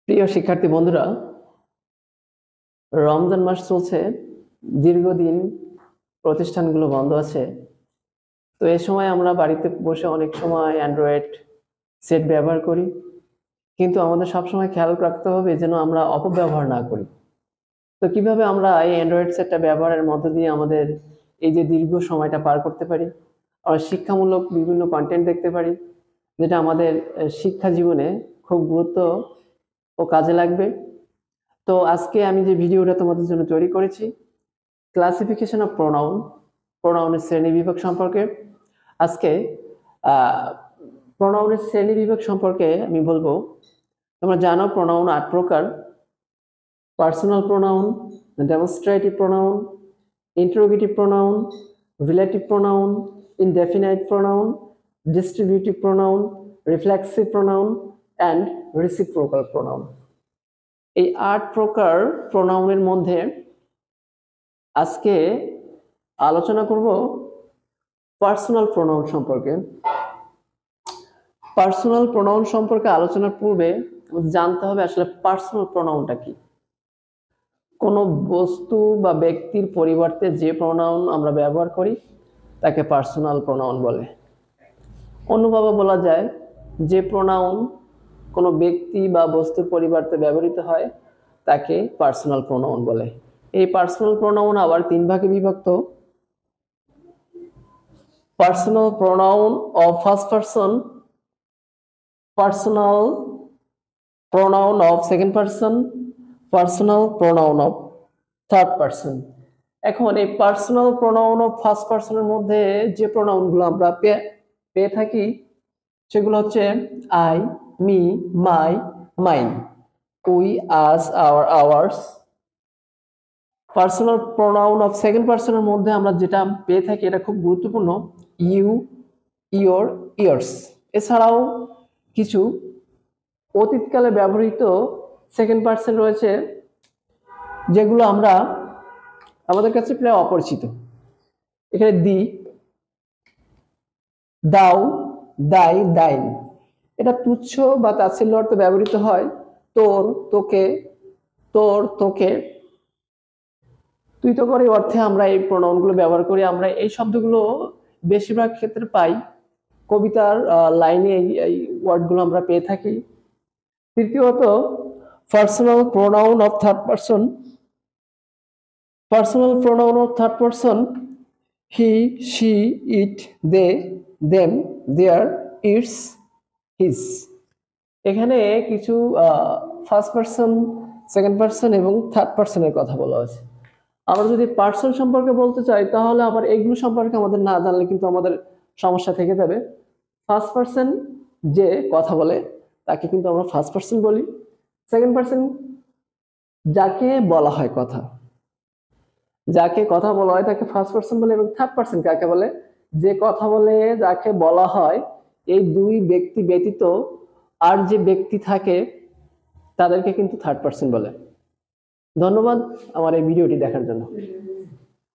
প্রিয় শিক্ষার্থী বন্ধুরা, রমজান মাস চলছে। দীর্ঘদিন প্রতিষ্ঠানগুলো বন্ধ আছে। তো এই সময় আমরা বাড়িতে বসে অনেক সময় অ্যান্ড্রয়েড সেট ব্যবহার করি, কিন্তু আমাদের সবসময় খেয়াল রাখতে হবে যেন আমরা অপব্যবহার না করি। তো কিভাবে আমরা এই অ্যান্ড্রয়েড সেটটা ব্যবহারের মধ্য দিয়ে আমাদের এই যে দীর্ঘ সময়টা পার করতে পারি, আর শিক্ষামূলক বিভিন্ন কন্টেন্ট দেখতে পারি, যেটা আমাদের শিক্ষা জীবনে খুব গুরুত্ব ও কাজে লাগবে। তো আজকে আমি যে ভিডিওটা তোমাদের জন্য তৈরি করেছি, ক্লাসিফিকেশন অফ প্রোনাউন, প্রোনাউনের শ্রেণী বিভাগ সম্পর্কে। আজকে প্রোনাউনের শ্রেণী বিভাগ সম্পর্কে আমি বলবো। তোমরা জানো প্রোনাউন 8 প্রকার: personal pronoun, demonstrative pronoun, interrogative pronoun, relative pronoun, indefinite pronoun, distributive pronoun, reflexive pronoun and reciprocal pronoun. এই 8 প্রকার প্রোনাউনের মধ্যে আজকে আলোচনা করব পার্সোনাল প্রোনাউন সম্পর্কে। পার্সোনাল প্রোনাউন সম্পর্কে আলোচনার পূর্বে জানতে হবে আসলে পার্সোনাল প্রোনাউনটা কি। কোনো বস্তু বা ব্যক্তির পরিবর্তে যে প্রোনাউন আমরা ব্যবহার করি তাকে পার্সোনাল প্রোনাউন বলে। অন্যভাবে বলা যায়, যে প্রোনাউন কোনো ব্যক্তি বা বস্তুর পরিবর্তে ব্যবহৃত হয় তাকে পার্সোনাল প্রোনাউন বলে। এই পার্সোনাল প্রোনাউন আবার 3 ভাগে বিভক্ত: personal pronoun of first person, personal pronoun of second person, personal pronoun of third person. এখন এই পার্সোনাল প্রোনাউন অফ ফার্স্ট পারসনের মধ্যে যে প্রোনাউনগুলো আমরা পেয়ে থাকি সেগুলো হচ্ছে I, me, my, mine, we, us, our, ours. Personal pronoun of second পারসনের মধ্যে আমরা যেটা পেয়ে থাকি, এটা খুব গুরুত্বপূর্ণ: ইউ, ইয়োর, ইয়ার্স। এছাড়াও কিছু অতীতকালে ব্যবহৃত সেকেন্ড পারসন রয়েছে যেগুলো আমাদের কাছে প্রায় অপরিচিত। এখানে দি, দাও, দাই, দাইন। এটা তুচ্ছ বা তাচ্ছিল্য অর্থে ব্যবহৃত হয়। তোর, তোকে, তোর, তোকে, তুই তো করে অর্থে আমরা এই প্রোনাউনগুলো ব্যবহার করি। আমরা এই শব্দগুলো বেশিরভাগ ক্ষেত্রে পাই কবিতার লাইনে, এই ওয়ার্ডগুলো আমরা পেয়ে থাকি। তৃতীয়ত, personal pronoun of third person. Personal pronoun of third person: he, she, it, they, them, their, its, his. এখানে কিছু ফার্স্ট পারসন, সেকেন্ড পারসন এবং থার্ড পারসনের কথা বলা হয়েছে। আমরা যদি পার্সন সম্পর্কে বলতে চাই তাহলে আবার এগুলো সম্পর্কে আমাদের না জানলে কিন্তু আমাদের সমস্যা থেকে যাবে। ফার্স্ট পারসন যে কথা বলে তাকে কিন্তু আমরা ফার্স্ট পারসন বলি। সেকেন্ড পারসন যাকে বলা হয় কথা, যাকে কথা বলা হয় তাকে ফার্স্ট পারসন বলে। এবং থার্ড পারসন কাকে বলে? যে কথা বলে, যাকে বলা হয়, এই দুই ব্যক্তি ব্যতীত আর যে ব্যক্তি থাকে তাদেরকে কিন্তু থার্ড পারসন বলে। ধন্যবাদ আমার এই ভিডিওটি দেখার জন্য।